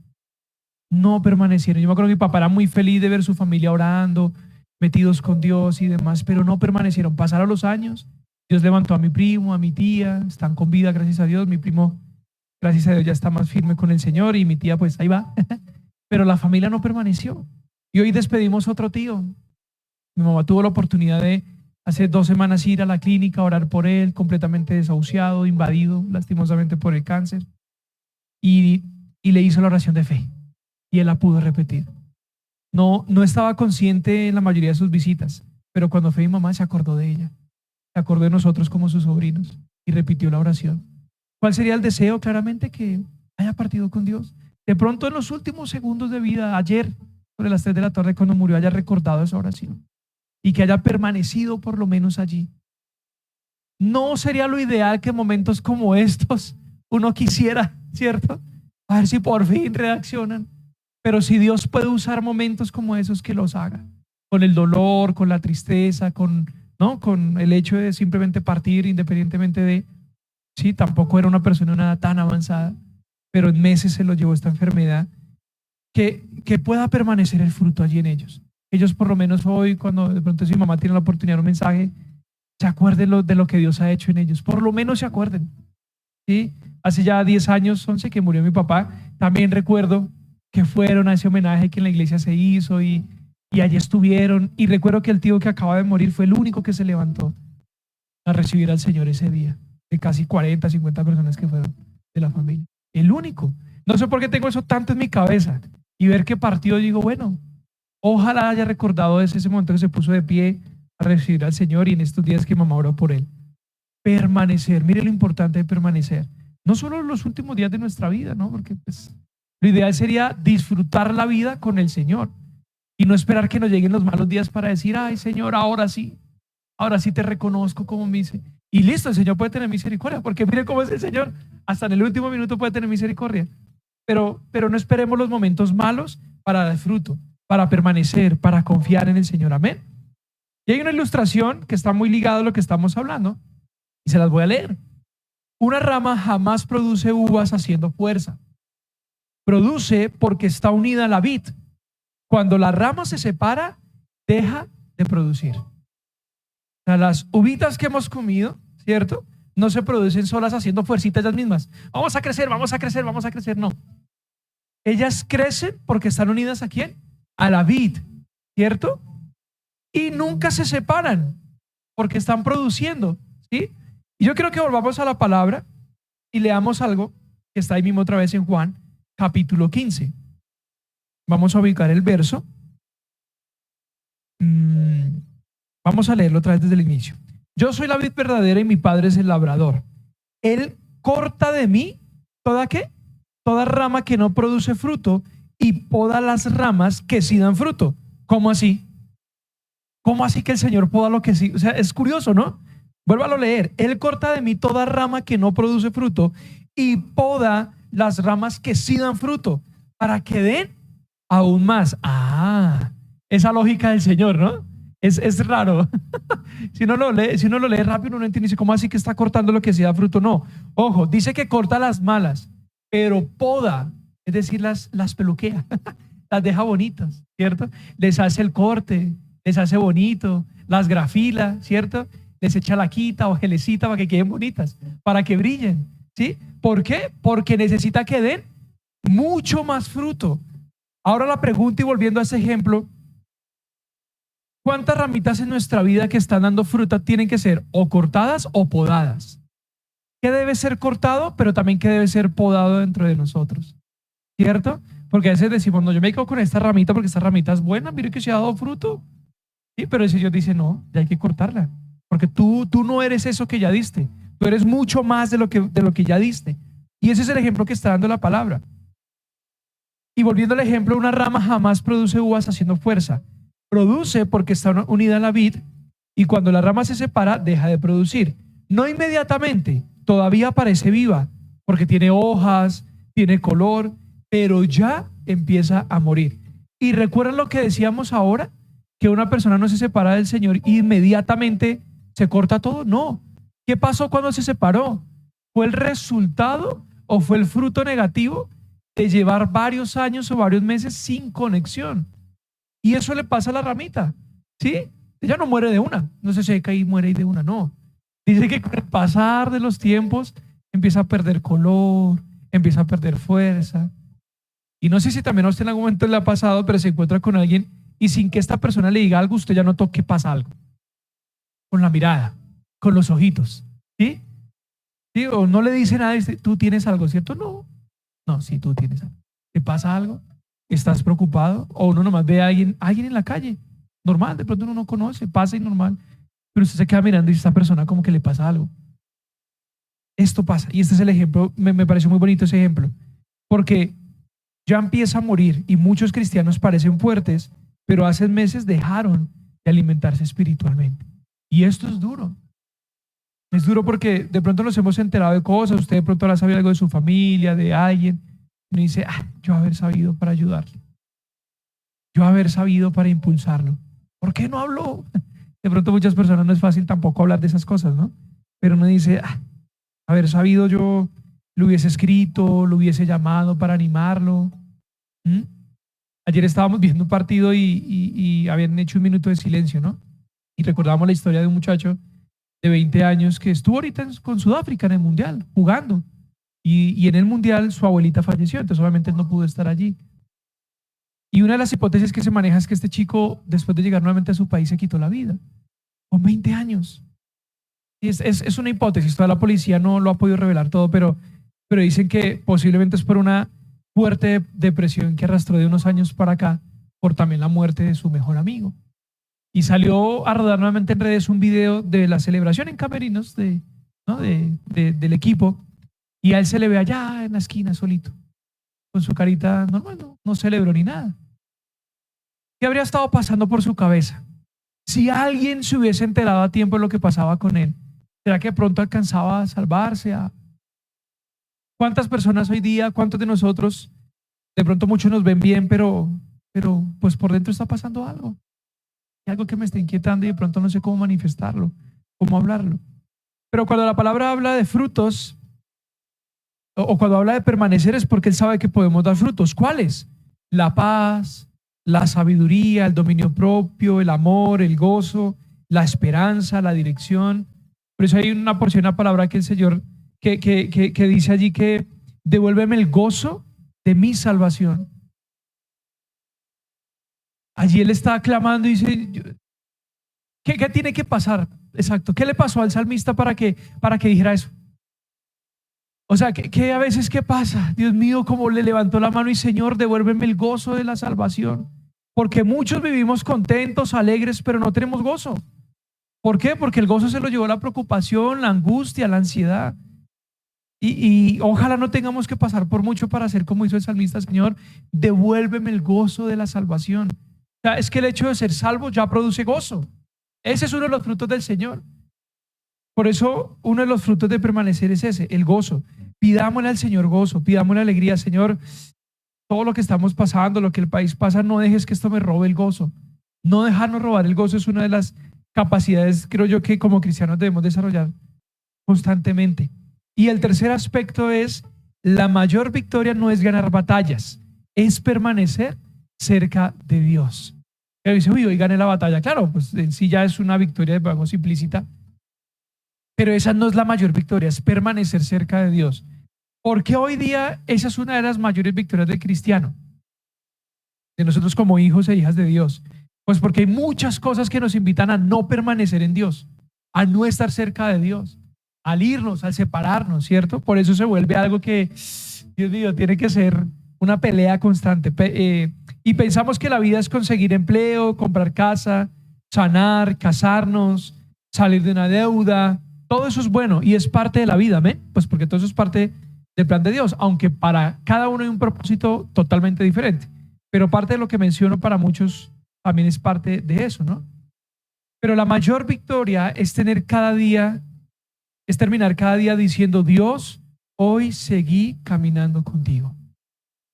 B: No permanecieron. Yo me acuerdo que mi papá era muy feliz de ver su familia orando, metidos con Dios y demás, pero no permanecieron. Pasaron los años. Dios levantó a mi primo, a mi tía, están con vida, gracias a Dios. Mi primo, gracias a Dios, ya está más firme con el Señor y mi tía, pues ahí va. Pero la familia no permaneció. Y hoy despedimos a otro tío. Mi mamá tuvo la oportunidad de hace 2 semanas ir a la clínica, orar por él, completamente desahuciado, invadido lastimosamente por el cáncer. Y le hizo la oración de fe. Y él la pudo repetir. No estaba consciente en la mayoría de sus visitas, pero cuando fue mi mamá se acordó de ella. Se acordó de nosotros como sus sobrinos y repitió la oración. ¿Cuál sería el deseo? Claramente que haya partido con Dios. De pronto en los últimos segundos de vida, ayer, sobre las 3 de la tarde cuando murió, haya recordado esa oración y que haya permanecido por lo menos allí. No sería lo ideal que en momentos como estos uno quisiera, ¿cierto? A ver si por fin reaccionan. Pero si Dios puede usar momentos como esos, que los haga. Con el dolor, con la tristeza, con el hecho de simplemente partir independientemente de... Sí, tampoco era una persona nada tan avanzada, pero en meses se lo llevó esta enfermedad. Que pueda permanecer el fruto allí en ellos. Ellos por lo menos hoy, cuando de pronto si mi mamá tiene la oportunidad de un mensaje, se acuerden de lo que Dios ha hecho en ellos. Por lo menos se acuerden. ¿Sí? Hace ya 10 años, 11, que murió mi papá, también recuerdo que fueron a ese homenaje que en la iglesia se hizo y allí estuvieron. Y recuerdo que el tío que acaba de morir fue el único que se levantó a recibir al Señor ese día, de casi 40, 50 personas que fueron de la familia. El único. No sé por qué tengo eso tanto en mi cabeza. Y ver que partió, digo, bueno, ojalá haya recordado ese momento que se puso de pie a recibir al Señor y en estos días que mamá oró por él. Permanecer, mire lo importante de permanecer. No solo los últimos días de nuestra vida, ¿no? Porque pues, lo ideal sería disfrutar la vida con el Señor y no esperar que nos lleguen los malos días para decir, ay Señor, ahora sí te reconozco como mi Señor. Y listo, el Señor puede tener misericordia, porque mire cómo es el Señor. Hasta en el último minuto puede tener misericordia. Pero no esperemos los momentos malos para dar fruto, para permanecer, para confiar en el Señor. Amén. Y hay una ilustración que está muy ligada a lo que estamos hablando y se las voy a leer. Una rama jamás produce uvas haciendo fuerza. Produce porque está unida a la vid. Cuando la rama se separa, deja de producir. O sea, las uvitas que hemos comido, ¿cierto? No se producen solas haciendo fuercitas ellas mismas. Vamos a crecer, vamos a crecer, vamos a crecer. No. Ellas crecen porque están unidas ¿a quién? A la vid, ¿cierto? Y nunca se separan porque están produciendo, ¿sí? Y yo quiero que volvamos a la palabra y leamos algo que está ahí mismo otra vez en Juan, capítulo 15. Vamos a ubicar el verso. Vamos a leerlo otra vez desde el inicio. Yo soy la vid verdadera y mi Padre es el labrador. Él corta de mí ¿toda qué? Toda rama que no produce fruto y poda las ramas que sí dan fruto. ¿Cómo así? ¿Cómo así que el Señor poda lo que sí? O sea, es curioso, ¿no? Vuélvalo a leer. Él corta de mí toda rama que no produce fruto y poda las ramas que sí dan fruto para que den aún más. Esa lógica del Señor, ¿no? Es raro. Si uno lo lee rápido, uno no entiende. ¿Cómo así que está cortando lo que sí da fruto? No. Ojo, dice que corta las malas, pero poda, es decir, las peluquea, las deja bonitas, ¿cierto? Les hace el corte, les hace bonito, las grafila, ¿cierto? Les echa laquita o gelecita para que queden bonitas, para que brillen, ¿sí? ¿Por qué? Porque necesita que den mucho más fruto. Ahora la pregunta, y volviendo a ese ejemplo, ¿cuántas ramitas en nuestra vida que están dando fruta tienen que ser o cortadas o podadas? ¿Qué debe ser cortado, pero también qué debe ser podado dentro de nosotros? ¿Cierto? Porque a veces decimos, no, yo me quedo con esta ramita porque esta ramita es buena, mire que se ha dado fruto. Sí, pero el Señor dice, no, ya hay que cortarla. Porque tú no eres eso que ya diste. Tú eres mucho más de lo que ya diste. Y ese es el ejemplo que está dando la palabra. Y volviendo al ejemplo, una rama jamás produce uvas haciendo fuerza. Produce porque está unida a la vid, y cuando la rama se separa, deja de producir. No inmediatamente, todavía parece viva, porque tiene hojas, tiene color, pero ya empieza a morir. Y recuerden lo que decíamos ahora, que una persona no se separa del Señor e inmediatamente se corta todo. No. ¿Qué pasó cuando se separó? ¿Fue el resultado o fue el fruto negativo de llevar varios años o varios meses sin conexión? Y eso le pasa a la ramita, ¿sí? Ella no muere de una, no se seca y muere de una, no. Dice que con el pasar de los tiempos empieza a perder color, empieza a perder fuerza. Y no sé si también a usted en algún momento le ha pasado, pero se encuentra con alguien y sin que esta persona le diga algo, usted ya notó que pasa algo. Con la mirada, con los ojitos, ¿sí? ¿Sí? O no le dice nada, dice, tú tienes algo, ¿cierto? No, no, sí, tú tienes algo. ¿Te pasa algo? ¿Estás preocupado? O uno nomás ve a alguien en la calle, normal, de pronto uno no conoce, pasa y normal, pero usted se queda mirando y esta persona como que le pasa algo. Esto pasa, y este es el ejemplo, me pareció muy bonito ese ejemplo, porque ya empieza a morir y muchos cristianos parecen fuertes, pero hace meses dejaron de alimentarse espiritualmente. Y esto es duro. Es duro porque de pronto nos hemos enterado de cosas, usted de pronto habrá sabido algo de su familia, de alguien, y uno dice, yo haber sabido para ayudarlo, yo haber sabido para impulsarlo. ¿Por qué no habló? De pronto muchas personas no es fácil tampoco hablar de esas cosas, ¿no? Pero uno dice, haber sabido yo lo hubiese escrito, lo hubiese llamado para animarlo. Ayer estábamos viendo un partido y habían hecho un minuto de silencio, ¿no? Y recordábamos la historia de un muchacho de 20 años que estuvo ahorita con Sudáfrica en el Mundial, jugando. Y en el Mundial su abuelita falleció, entonces obviamente él no pudo estar allí. Y una de las hipótesis que se maneja es que este chico, después de llegar nuevamente a su país, se quitó la vida. Con 20 años. Y es una hipótesis, toda la policía no lo ha podido revelar todo, pero dicen que posiblemente es por una fuerte depresión que arrastró de unos años para acá, por también la muerte de su mejor amigo. Y salió a rodar nuevamente en redes un video de la celebración en camerinos del equipo, y a él se le ve allá en la esquina solito, con su carita normal, no celebró ni nada. ¿Qué habría estado pasando por su cabeza? Si alguien se hubiese enterado a tiempo de lo que pasaba con él, ¿será que de pronto alcanzaba a salvarse? ¿Cuántas personas hoy día, cuántos de nosotros, de pronto muchos nos ven bien, pero pues por dentro está pasando algo? Hay algo que me está inquietando y de pronto no sé cómo manifestarlo, cómo hablarlo. Pero cuando la palabra habla de frutos, o cuando habla de permanecer, es porque Él sabe que podemos dar frutos. ¿Cuáles? La paz, la sabiduría, el dominio propio, el amor, el gozo, la esperanza, la dirección. Por eso hay una porción de la palabra que el Señor que dice allí que devuélveme el gozo de mi salvación. Allí Él está clamando y dice, ¿qué tiene que pasar? Exacto. ¿Qué le pasó al salmista para que dijera eso? O sea, ¿qué a veces qué pasa? Dios mío, como le levantó la mano y Señor, devuélveme el gozo de la salvación. Porque muchos vivimos contentos, alegres, pero no tenemos gozo. ¿Por qué? Porque el gozo se lo llevó la preocupación, la angustia, la ansiedad. Y ojalá no tengamos que pasar por mucho para hacer como hizo el salmista, Señor, devuélveme el gozo de la salvación. O sea, es que el hecho de ser salvo ya produce gozo. Ese es uno de los frutos del Señor. Por eso uno de los frutos de permanecer es ese, el gozo. Pidámosle al Señor gozo, pidámosle alegría. Señor, todo lo que estamos pasando, lo que el país pasa, no dejes que esto me robe el gozo. No dejarnos robar el gozo es una de las capacidades, creo yo, que como cristianos debemos desarrollar constantemente. Y el tercer aspecto es, la mayor victoria no es ganar batallas, es permanecer cerca de Dios. Pero dice, uy, hoy gané la batalla. Claro, pues en sí ya es una victoria, digamos, implícita. Pero esa no es la mayor victoria, es permanecer cerca de Dios. Porque hoy día esa es una de las mayores victorias del cristiano, de nosotros como hijos e hijas de Dios. Pues porque hay muchas cosas que nos invitan a no permanecer en Dios, a no estar cerca de Dios, al irnos, al separarnos, ¿cierto? Por eso se vuelve algo que, Dios mío, tiene que ser una pelea constante. Y pensamos que la vida es conseguir empleo, comprar casa, sanar, casarnos, salir de una deuda. Todo eso es bueno y es parte de la vida, ¿amén? Pues porque todo eso es parte del plan de Dios, aunque para cada uno hay un propósito totalmente diferente. Pero parte de lo que menciono para muchos también es parte de eso, ¿no? Pero la mayor victoria es tener cada día, es terminar cada día diciendo, Dios, hoy seguí caminando contigo.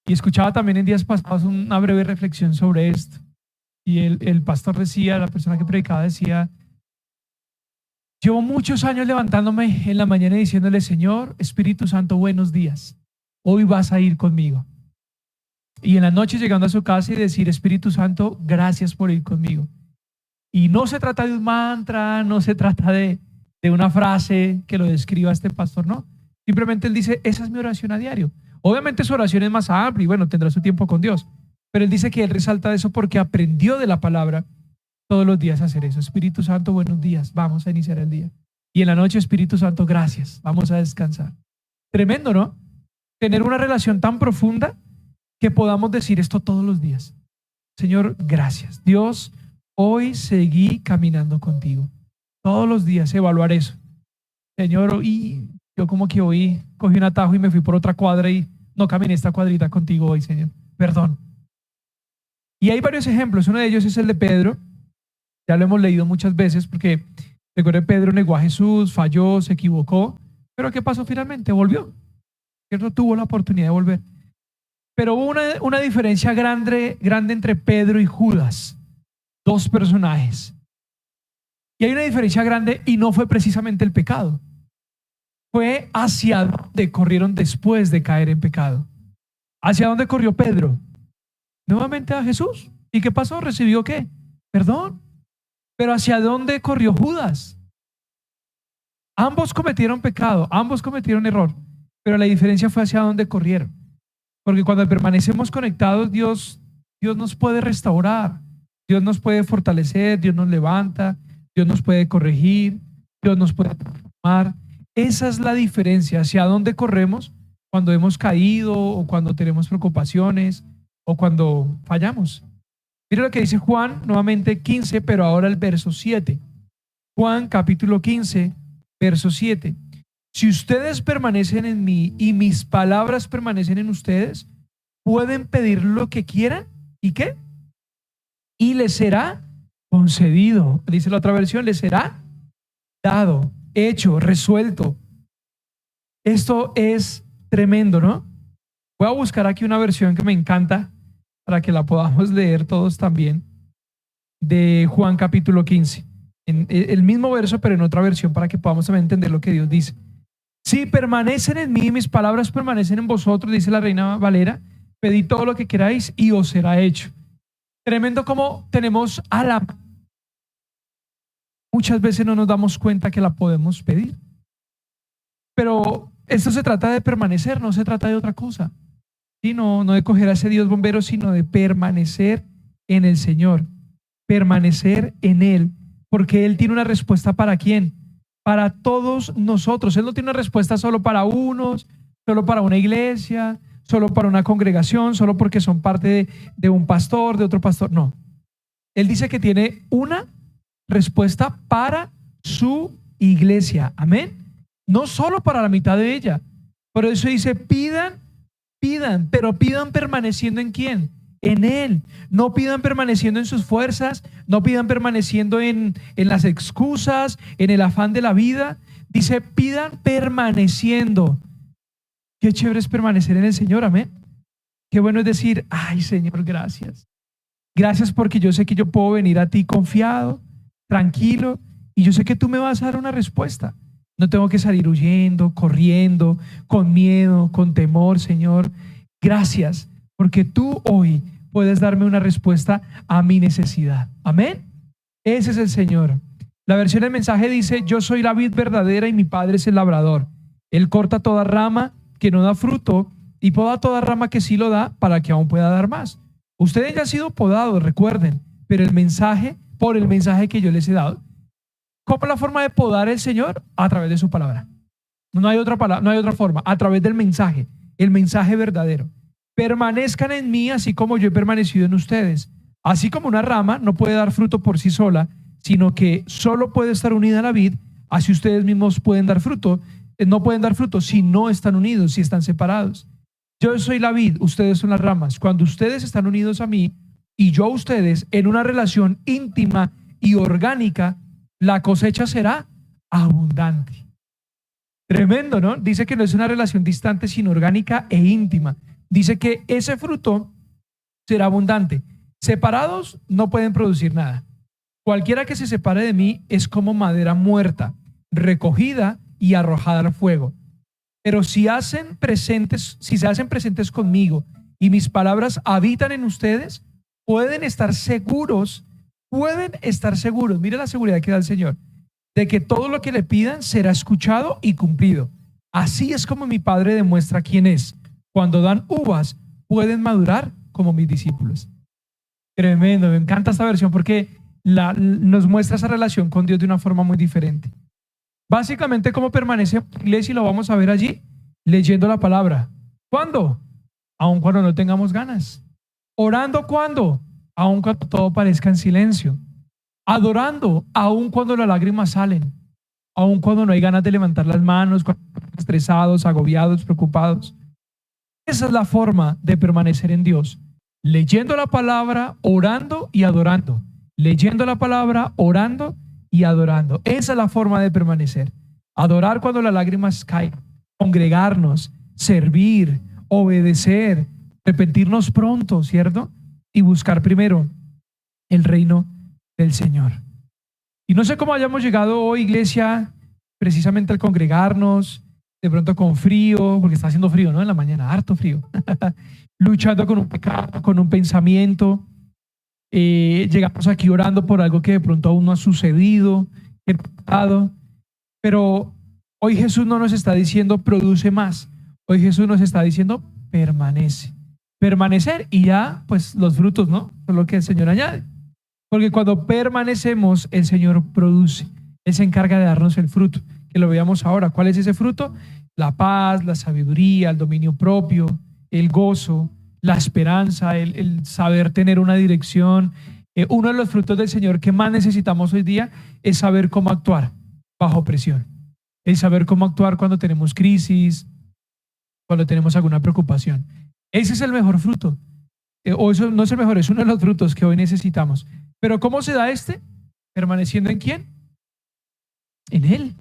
B: Y escuchaba también en días pasados una breve reflexión sobre esto. Y el pastor decía, la persona que predicaba decía, llevo muchos años levantándome en la mañana y diciéndole, Señor, Espíritu Santo, buenos días. Hoy vas a ir conmigo. Y en la noche llegando a su casa y decir, Espíritu Santo, gracias por ir conmigo. Y no se trata de un mantra, no se trata de una frase que lo describa este pastor, no. Simplemente él dice, esa es mi oración a diario. Obviamente su oración es más amplia y bueno, tendrá su tiempo con Dios. Pero él dice que él resalta eso porque aprendió de la palabra todos los días a hacer eso. Espíritu Santo, buenos días, vamos a iniciar el día. Y en la noche, Espíritu Santo, gracias, vamos a descansar. Tremendo, ¿no? Tener una relación tan profunda que podamos decir esto todos los días. Señor, gracias. Dios, hoy seguí caminando contigo. Todos los días evaluar eso. Señor, y yo como que hoy cogí un atajo y me fui por otra cuadra y no caminé esta cuadrita contigo hoy, Señor. Perdón. Y hay varios ejemplos. Uno de ellos es el de Pedro. Ya lo hemos leído muchas veces porque recuerden, Pedro negó a Jesús, falló, se equivocó. Pero ¿qué pasó finalmente? Volvió. Pedro tuvo la oportunidad de volver. Pero hubo una diferencia grande entre Pedro y Judas. Dos personajes. Y hay una diferencia grande y no fue precisamente el pecado. Fue hacia dónde corrieron después de caer en pecado. ¿Hacia dónde corrió Pedro? Nuevamente a Jesús. ¿Y qué pasó? ¿Recibió qué? Perdón. Pero ¿hacia dónde corrió Judas? Ambos cometieron pecado, ambos cometieron error, pero la diferencia fue hacia dónde corrieron. Porque cuando permanecemos conectados, Dios nos puede restaurar, Dios nos puede fortalecer, Dios nos levanta, Dios nos puede corregir, Dios nos puede transformar. Esa es la diferencia, hacia dónde corremos cuando hemos caído o cuando tenemos preocupaciones o cuando fallamos. Mira lo que dice Juan, nuevamente 15, pero ahora el verso 7. Juan capítulo 15, verso 7. Si ustedes permanecen en mí y mis palabras permanecen en ustedes, pueden pedir lo que quieran. ¿Y qué? Y les será concedido. Dice la otra versión, les será dado, hecho, resuelto. Esto es tremendo, ¿no? Voy a buscar aquí una versión que me encanta para que la podamos leer todos también, de Juan capítulo 15. En el mismo verso, pero en otra versión, para que podamos también entender lo que Dios dice. Si permanecen en mí, mis palabras permanecen en vosotros, dice la Reina Valera, pedid todo lo que queráis y os será hecho. Tremendo como tenemos a la... Muchas veces no nos damos cuenta que la podemos pedir. Pero esto se trata de permanecer, no se trata de otra cosa. ¿Sí? No de coger a ese Dios bombero, sino de permanecer en el Señor. Permanecer en Él. Porque Él tiene una respuesta ¿para quién? Para todos nosotros. Él no tiene una respuesta solo para unos, solo para una iglesia, solo para una congregación, solo porque son parte de un pastor, de otro pastor. No. Él dice que tiene una respuesta para su iglesia. Amén. No solo para la mitad de ella. Por eso dice, pidan, pero pidan permaneciendo ¿en quién? En Él. No pidan permaneciendo en sus fuerzas, no pidan permaneciendo en las excusas, en el afán de la vida. Dice, pidan permaneciendo. Qué chévere es permanecer en el Señor, amén. Qué bueno es decir, ay Señor, gracias. Gracias porque yo sé que yo puedo venir a ti confiado, tranquilo, y yo sé que tú me vas a dar una respuesta. No tengo que salir huyendo, corriendo, con miedo, con temor, Señor. Gracias porque tú hoy puedes darme una respuesta a mi necesidad. Amén. Ese es el Señor. La versión del mensaje dice: yo soy la vid verdadera y mi Padre es el labrador. Él corta toda rama que no da fruto y poda toda rama que sí lo da, para que aún pueda dar más. Ustedes ya han sido podados, recuerden, pero por el mensaje que yo les he dado. ¿Cómo es la forma de podar el Señor? A través de su palabra. No hay otra palabra, no hay otra forma. A través del mensaje, el mensaje verdadero. Permanezcan en mí, así como yo he permanecido en ustedes. Así como una rama no puede dar fruto por sí sola, sino que solo puede estar unida a la vid, así ustedes mismos pueden dar fruto. No pueden dar fruto si no están unidos, si están separados. Yo soy la vid, ustedes son las ramas. Cuando ustedes están unidos a mí y yo a ustedes en una relación íntima y orgánica, la cosecha será abundante. Tremendo, ¿no? Dice que no es una relación distante, sino orgánica e íntima. Dice que ese fruto será abundante. Separados no pueden producir nada. Cualquiera que se separe de mí es como madera muerta, recogida y arrojada al fuego. Pero si se hacen presentes conmigo y mis palabras habitan en ustedes, pueden estar seguros, mire la seguridad que da el Señor, de que todo lo que le pidan será escuchado y cumplido. Así es como mi Padre demuestra quién es. Cuando dan uvas, pueden madurar como mis discípulos. Tremendo, me encanta esta versión porque nos muestra esa relación con Dios de una forma muy diferente. Básicamente, ¿cómo permanece la iglesia? Y lo vamos a ver allí, leyendo la palabra. ¿Cuándo? Aun cuando no tengamos ganas. Orando, ¿cuándo? Aun cuando todo parezca en silencio. Adorando, aun cuando las lágrimas salen. Aun cuando no hay ganas de levantar las manos, cuando estamos estresados, agobiados, preocupados. Esa es la forma de permanecer en Dios. Leyendo la palabra, orando y adorando. Leyendo la palabra, orando y adorando. Esa es la forma de permanecer. Adorar cuando las lágrimas caen. Congregarnos, servir, obedecer, arrepentirnos pronto, ¿cierto? Y buscar primero el reino del Señor. Y no sé cómo hayamos llegado hoy, iglesia, precisamente al congregarnos, de pronto con frío, porque está haciendo frío, ¿no? En la mañana, harto frío. Luchando con un pecado, con un pensamiento. Llegamos aquí orando por algo que de pronto aún no ha sucedido, pero hoy Jesús no nos está diciendo produce más. Hoy Jesús nos está diciendo permanece. Permanecer y ya pues los frutos, ¿no? Es lo que el Señor añade. Porque cuando permanecemos, el Señor produce. Él se encarga de darnos el fruto, que lo veamos ahora. ¿Cuál es ese fruto? La paz, la sabiduría, el dominio propio, el gozo, la esperanza, el saber tener una dirección. Uno de los frutos del Señor que más necesitamos hoy día es saber cómo actuar bajo presión. El saber cómo actuar cuando tenemos crisis, cuando tenemos alguna preocupación. Ese es el mejor fruto. O eso no es el mejor, es uno de los frutos que hoy necesitamos. Pero ¿cómo se da este? Permaneciendo ¿en quién? En Él.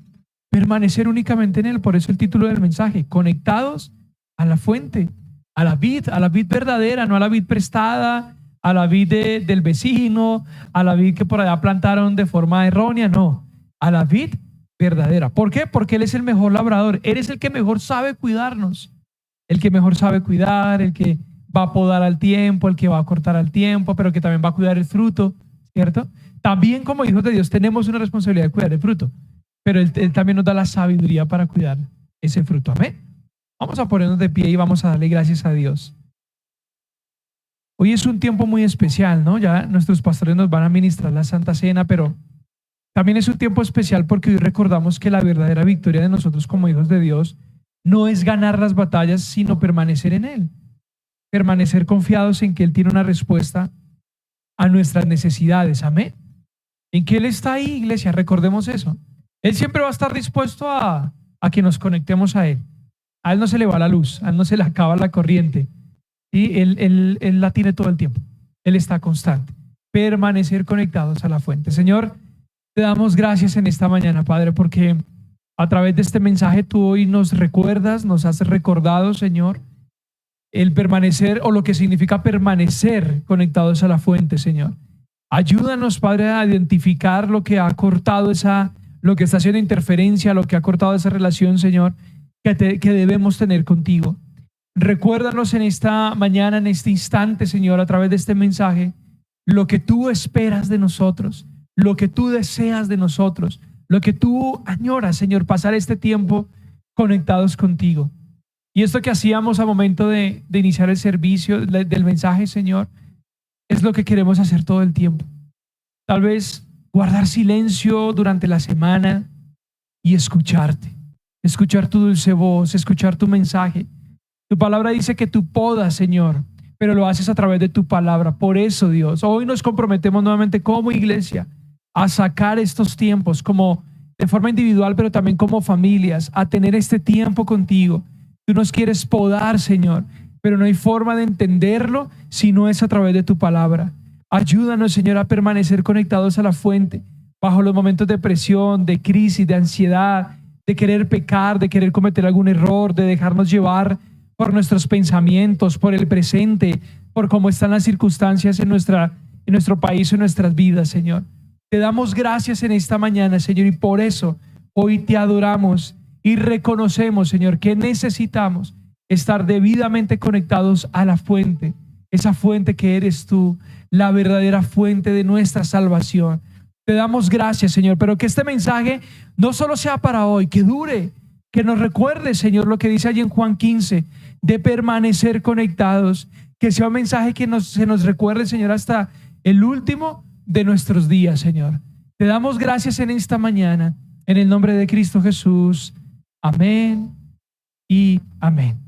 B: Permanecer únicamente en Él. Por eso el título del mensaje: conectados a la fuente, a la vid verdadera, no a la vid prestada, a la vid del vecino, a la vid que por allá plantaron de forma errónea, no, a la vid verdadera. ¿Por qué? Porque Él es el mejor labrador. Él es el que mejor sabe cuidarnos, el que mejor sabe cuidar, el que va a podar al tiempo, el que va a cortar al tiempo, pero que también va a cuidar el fruto, ¿cierto? También como hijos de Dios tenemos una responsabilidad de cuidar el fruto, pero Él también nos da la sabiduría para cuidar ese fruto. Amén. Vamos a ponernos de pie y vamos a darle gracias a Dios. Hoy es un tiempo muy especial, ¿no? Ya nuestros pastores nos van a ministrar la Santa Cena, pero también es un tiempo especial porque hoy recordamos que la verdadera victoria de nosotros como hijos de Dios no es ganar las batallas, sino permanecer en Él. Permanecer confiados en que Él tiene una respuesta a nuestras necesidades. Amén. En que Él está ahí, iglesia, recordemos eso. Él siempre va a estar dispuesto a que nos conectemos a Él. A Él no se le va la luz, a Él no se le acaba la corriente. Y Él la tiene todo el tiempo. Él está constante. Permanecer conectados a la fuente. Señor, te damos gracias en esta mañana, Padre, porque a través de este mensaje tú hoy nos recuerdas, nos has recordado, Señor, el permanecer o lo que significa permanecer conectados a la fuente, Señor. Ayúdanos, Padre, a identificar lo que ha cortado lo que está haciendo interferencia, lo que ha cortado esa relación, Señor, que debemos tener contigo. Recuérdanos en esta mañana, en este instante, Señor, a través de este mensaje, lo que tú esperas de nosotros, lo que tú deseas de nosotros, lo que tú añoras, Señor, pasar este tiempo conectados contigo. Y esto que hacíamos al momento de iniciar el servicio del mensaje, Señor, es lo que queremos hacer todo el tiempo. Tal vez guardar silencio durante la semana y escucharte, escuchar tu dulce voz, escuchar tu mensaje. Tu palabra dice que tú podas, Señor, pero lo haces a través de tu palabra. Por eso, Dios, hoy nos comprometemos nuevamente como iglesia a sacar estos tiempos como de forma individual, pero también como familias, a tener este tiempo contigo. Tú nos quieres podar, Señor, pero no hay forma de entenderlo si no es a través de tu palabra. Ayúdanos, Señor, a permanecer conectados a la fuente bajo los momentos de presión, de crisis, de ansiedad, de querer pecar, de querer cometer algún error, de dejarnos llevar por nuestros pensamientos, por el presente, por cómo están las circunstancias en nuestro país o en nuestras vidas, Señor. Te damos gracias en esta mañana, Señor, y por eso hoy te adoramos y reconocemos, Señor, que necesitamos estar debidamente conectados a la fuente, esa fuente que eres tú, la verdadera fuente de nuestra salvación. Te damos gracias, Señor, pero que este mensaje no solo sea para hoy, que dure, que nos recuerde, Señor, lo que dice allí en Juan 15, de permanecer conectados, que sea un mensaje que se nos recuerde, Señor, hasta el último de nuestros días, Señor. Te damos gracias en esta mañana, en el nombre de Cristo Jesús. Amén y amén.